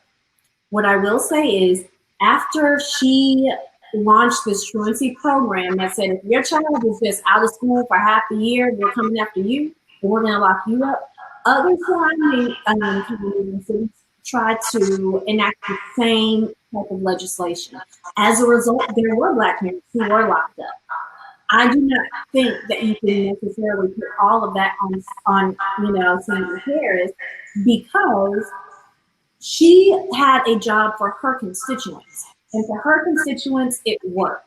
what I will say is, after she launched this truancy program that said, if your child is just out of school for half the year, we're coming after you, and we're going to lock you up. Other surrounding cities tried to enact the same type of legislation. As a result, there were Black parents who were locked up. I do not think that you can necessarily put all of that on Senator Harris, because she had a job for her constituents. And for her constituents, it worked.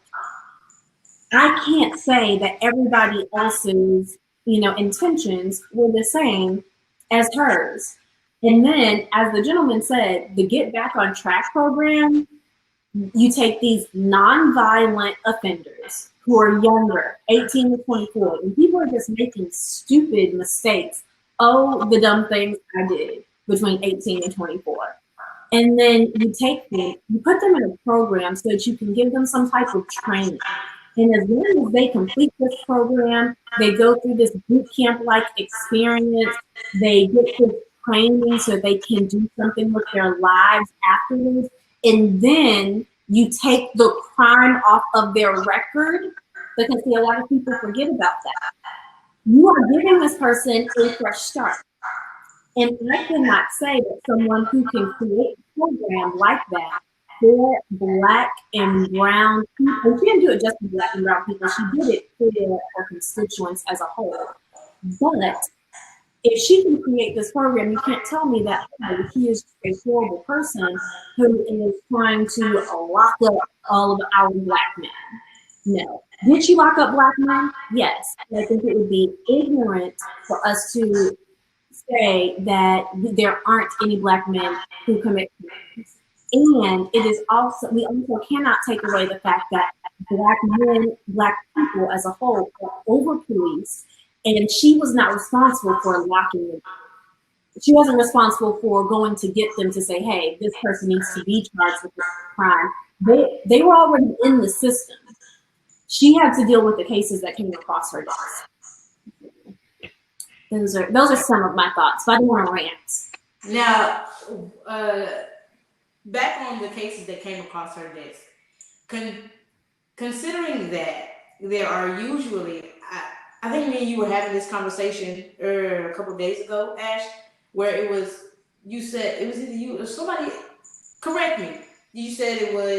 I can't say that everybody else's, intentions were the same as hers. And then, as the gentleman said, the Get Back on Track program, you take these non-violent offenders who are younger, 18 to 24, and people are just making stupid mistakes. Oh, the dumb things I did between 18 and 24. And then you take them, you put them in a program so that you can give them some type of training. And as long as they complete this program, they go through this boot camp-like experience, they get this training so they can do something with their lives afterwards, and then you take the crime off of their record, because a lot of people forget about that. You are giving this person a fresh start. And I cannot say that someone who can create a program like that for Black and brown people, and she didn't do it just for Black and brown people, she did it for her constituents as a whole. But if she can create this program, you can't tell me that he is a horrible person who is trying to lock up all of our Black men. No. Did she lock up Black men? Yes. I think it would be ignorant for us to say that there aren't any Black men who commit crimes. And it is also, we also cannot take away the fact that Black men, Black people as a whole are over-policed, and she was not responsible for locking them up. She wasn't responsible for going to get them to say, hey, this person needs to be charged with this crime. They were already in the system. She had to deal with the cases that came across her desk. Those are some of my thoughts, but I don't want to rant. Now, back on the cases that came across her desk, considering that there are usually, I think me and you were having this conversation a couple of days ago, Ash, where you said it was either you or somebody. Correct me. You said was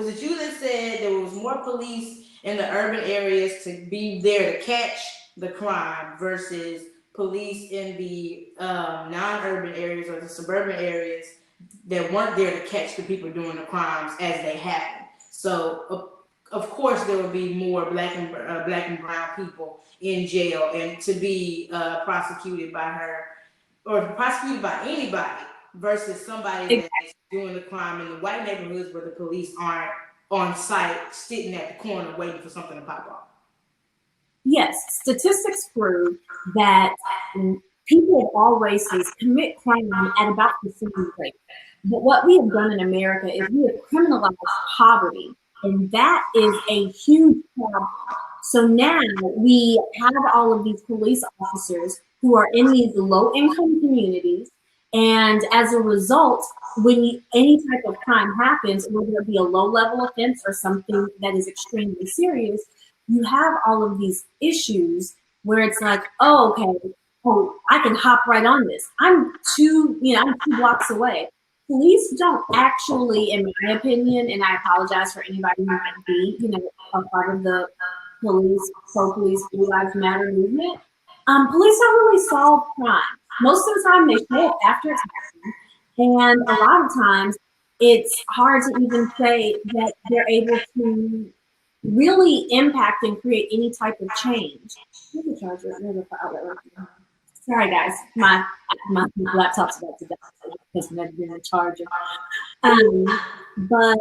it you that said there was more police in the urban areas to be there to catch the crime versus police in the non-urban areas or the suburban areas that weren't there to catch the people doing the crimes as they happen. So of course there would be more black and brown people in jail and to be prosecuted by her or prosecuted by anybody versus somebody that's doing the crime in the white neighborhoods where the police aren't on site sitting at the corner waiting for something to pop up. Yes, statistics prove that people of all races commit crime at about the same rate. But what we have done in America is we have criminalized poverty, and that is a huge problem. So now we have all of these police officers who are in these low-income communities, and as a result, when any type of crime happens, whether it be a low-level offense or something that is extremely serious, you have all of these issues where it's like, oh, okay, oh, I can hop right on this. I'm 2 blocks away. Police don't actually, in my opinion, and I apologize for anybody who might be, a part of the pro-police, Blue Lives Matter movement. Police don't really solve crime. Most of the time, they show up after it's happened, and a lot of times, it's hard to even say that they're able to really impact and create any type of change. Here's the charger. There's a outlet right here. Sorry, guys. My laptop's about to die because I've never been a charger. But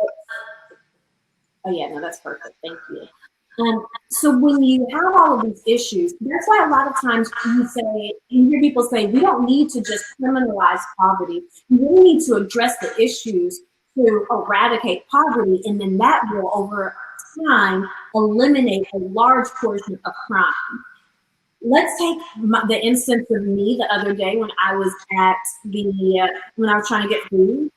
oh yeah, no, that's perfect. Thank you. So when you have all of these issues, that's why a lot of times you hear people say, we don't need to just criminalize poverty. We really need to address the issues to eradicate poverty, and then that will, over time, eliminate a large portion of crime. Let's take the instance of me the other day when I was when I was trying to get food.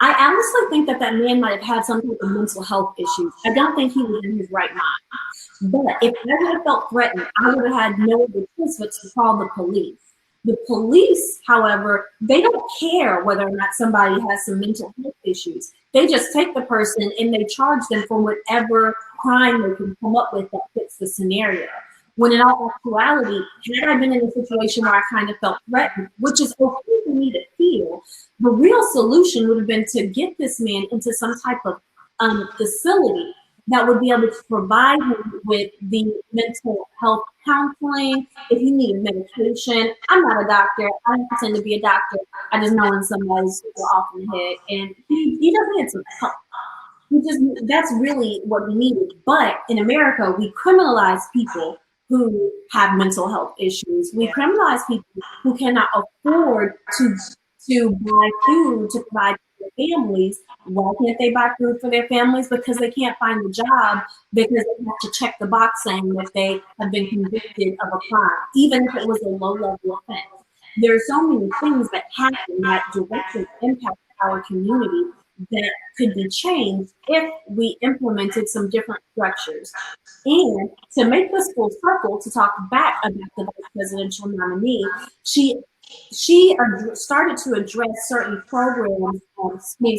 I honestly think that man might have had some type of mental health issues. I don't think he was in his right mind. But if I would have felt threatened, I would have had no other choice but to call the police. The police, however, they don't care whether or not somebody has some mental health issues. They just take the person and they charge them for whatever crime they can come up with that fits the scenario. When in all actuality, had I been in a situation where I kind of felt threatened, which is okay for me to feel, the real solution would have been to get this man into some type of facility that would be able to provide him with the mental health counseling. If he needed medication, I'm not a doctor. I don't pretend to be a doctor. I just know when somebody's super off in the head, and he doesn't need some help. That's really what we needed. But in America, we criminalize people who have mental health issues. We criminalize people who cannot afford to buy food to provide for their families. Why can't they buy food for their families? Because they can't find a job, because they have to check the box saying that they have been convicted of a crime, even if it was a low-level offense. There are so many things that happen that directly impact our community that could be changed if we implemented some different structures. And to make this full circle, to talk back about the vice presidential nominee, she started to address certain programs,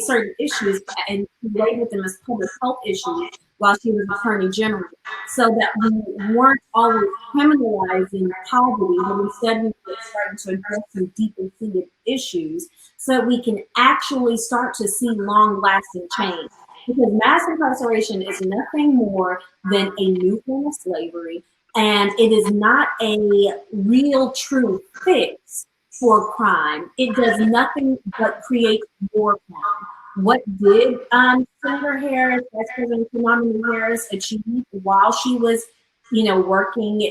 certain issues, and labeled them as public health issues while she was attorney general, so that we weren't always criminalizing poverty, but instead we were starting to address some deeper seated issues so that we can actually start to see long-lasting change. Because mass incarceration is nothing more than a new form of slavery, and it is not a real true fix for crime. It does nothing but create more crime. What did Senator Harris, Vice President Nominee Harris, achieve while she was, working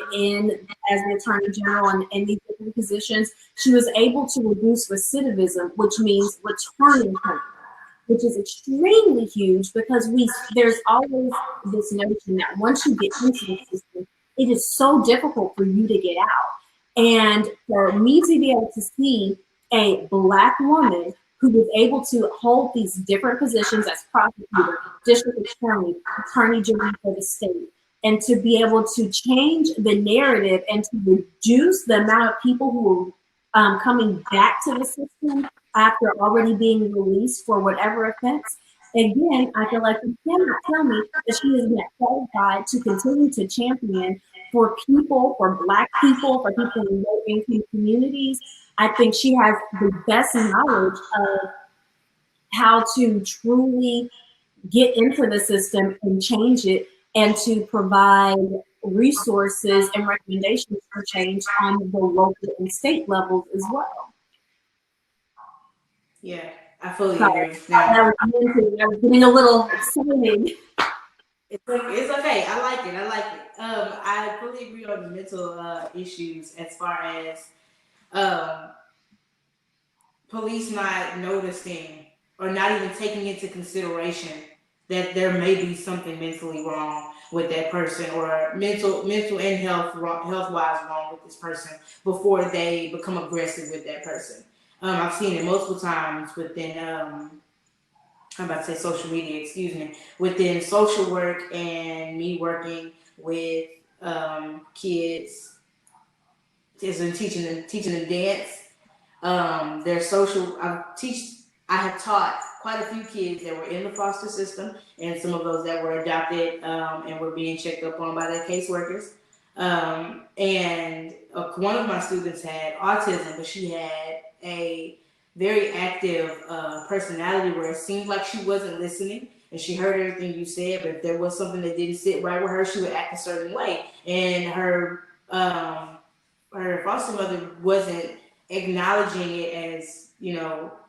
as the Attorney General and in these different positions? She was able to reduce recidivism, which means returning crime, which is extremely huge, because there's always this notion that once you get into the system, it is so difficult for you to get out. And for me to be able to see a Black woman who was able to hold these different positions as prosecutor, district attorney, attorney general for the state, and to be able to change the narrative and to reduce the amount of people who are coming back to the system after already being released for whatever offense. Again, I feel like you cannot tell me that she is not qualified to continue to champion for people, for Black people, for people in low income communities. I think she has the best knowledge of how to truly get into the system and change it, and to provide resources and recommendations for change on the local and state levels as well. Yeah, I fully Sorry, agree. Now, I was getting a little excited. it's okay. I like it. I like it. I fully agree on the mental issues as far as um, police not noticing or not even taking into consideration that there may be something mentally wrong with that person, or mental and health wise wrong with this person before they become aggressive with that person. I've seen it multiple times within I'm about to say social media, excuse me, within social work and me working with kids, as in teaching them dance. Their social. I have taught quite a few kids that were in the foster system, and some of those that were adopted and were being checked up on by their caseworkers. And one of my students had autism, but she had a very active personality where it seemed like she wasn't listening, and she heard everything you said, but if there was something that didn't sit right with her, she would act a certain way. And her foster mother wasn't acknowledging it as,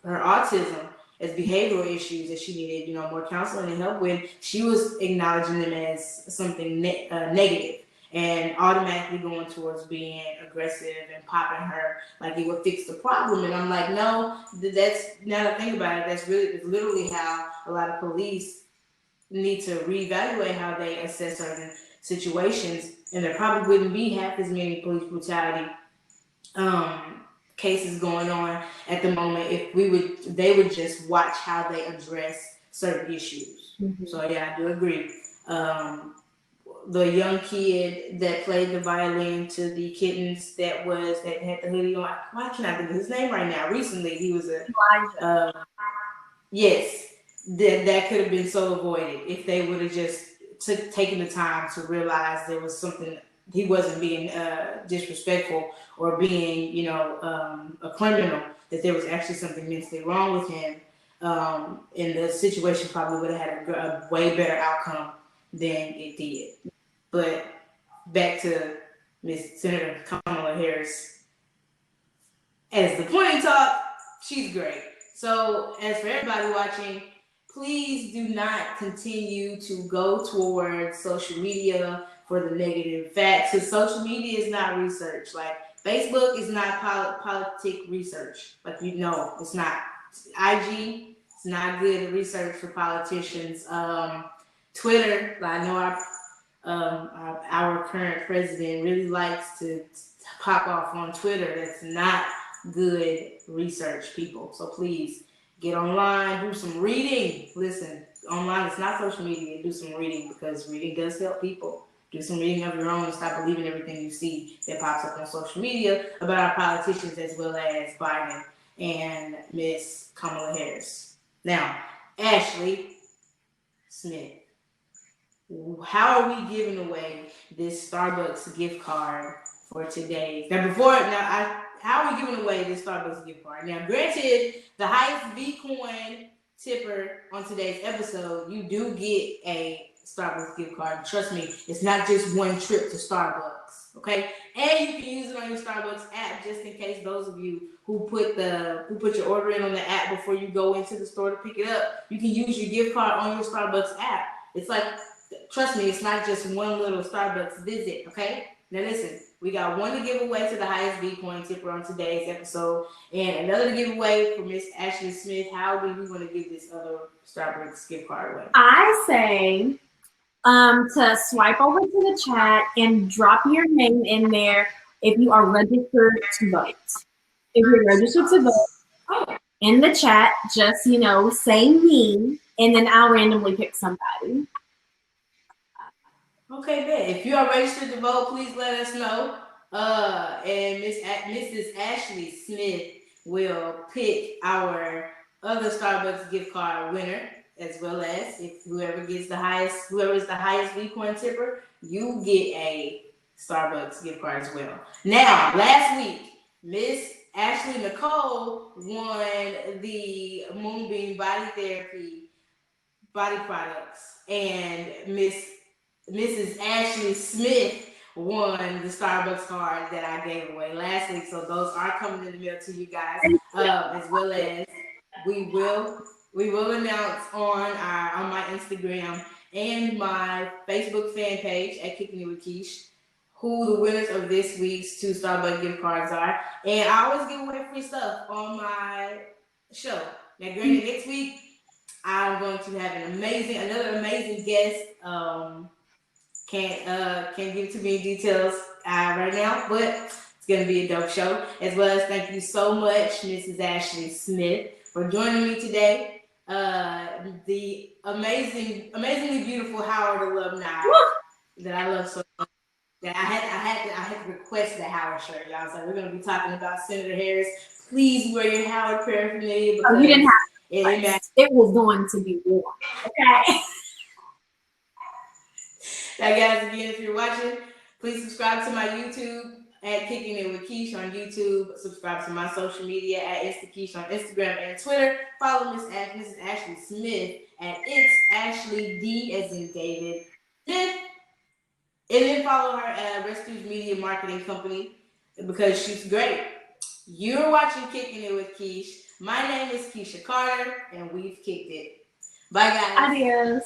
her autism, as behavioral issues that she needed, more counseling and help with. She was acknowledging them as something negative, and automatically going towards being aggressive and popping her like it would fix the problem. And I'm like, no, that's, now that I think about it, it's literally how a lot of police need to reevaluate how they assess certain situations, and there probably wouldn't be half as many police brutality cases going on at the moment if they would just watch how they address certain issues. Mm-hmm. So yeah, I do agree. The young kid that played the violin to the kittens that had the hoodie on. Why can't I think of his name right now? Recently, he was yes, that could have been so avoided if they would have just taken the time to realize there was something. He wasn't being disrespectful or being, a criminal, that there was actually something mentally wrong with him. And the situation probably would have had a way better outcome than it did. But back to Miss Senator Kamala Harris. As the point talk, she's great. So as for everybody watching, please do not continue to go towards social media for the negative facts, because social media is not research. Like Facebook is not politic research. Like, it's not. IG, it's not good research for politicians. Twitter, I know our current president really likes to pop off on Twitter. That's not good research, people. So please get online, do some reading. Listen, online it's not social media. Do some reading, because reading does help people. Do some reading of your own and stop believing everything you see that pops up on social media about our politicians, as well as Biden and Miss Kamala Harris. Now, Ashley Smith, how are we giving away this Starbucks gift card for today? How are we giving away this Starbucks gift card? Now, granted, the highest Bitcoin tipper on today's episode, you do get a Starbucks gift card. Trust me, it's not just one trip to Starbucks, okay? And you can use it on your Starbucks app, just in case those of you who put your order in on the app before you go into the store to pick it up. You can use your gift card on your Starbucks app. It's like, trust me, it's not just one little Starbucks visit, okay? Now listen, we got one to give away to the highest Bitcoin tipper on today's episode, and another to give away for Miss Ashley Smith. How do we want to give this other Starbucks gift card away? I say to swipe over to the chat and drop your name in there if you are registered to vote. If you're registered to vote, in the chat, just, say me, and then I'll randomly pick somebody. Okay, bet. If you are registered to vote, please let us know. And Mrs. Ashley Smith will pick our other Starbucks gift card winner, as well as if whoever is the highest Bitcoin tipper, you get a Starbucks gift card as well. Now, last week, Miss Ashley Nicole won the Moonbeam Body Therapy body products, and Mrs. Ashley Smith won the Starbucks card that I gave away last week. So those are coming in the mail to you guys, as well as we will announce on my Instagram and my Facebook fan page at Kicking It with Keesh who the winners of this week's 2 Starbucks gift cards are. And I always give away free stuff on my show. Now, granted, next week I'm going to have another amazing guest. Can't give too many details right now, but it's gonna be a dope show. As well as thank you so much, Mrs. Ashley Smith, for joining me today. The amazingly beautiful Howard alumni that I love so much. That I had to request the Howard shirt, y'all. So we're gonna be talking about Senator Harris. Please wear your Howard paraphernalia because you didn't have it was going to be warm. Okay. Now, guys, again, if you're watching, please subscribe to my YouTube at Kicking It with Keesh on YouTube. Subscribe to my social media at InstaKeesh on Instagram and Twitter. Follow Mrs. Ashley Smith at It's Ashley D as in David. And then follow her at Rescues Media Marketing Company because she's great. You're watching Kicking It with Keesh. My name is Keisha Carter, and we've kicked it. Bye, guys. Adios.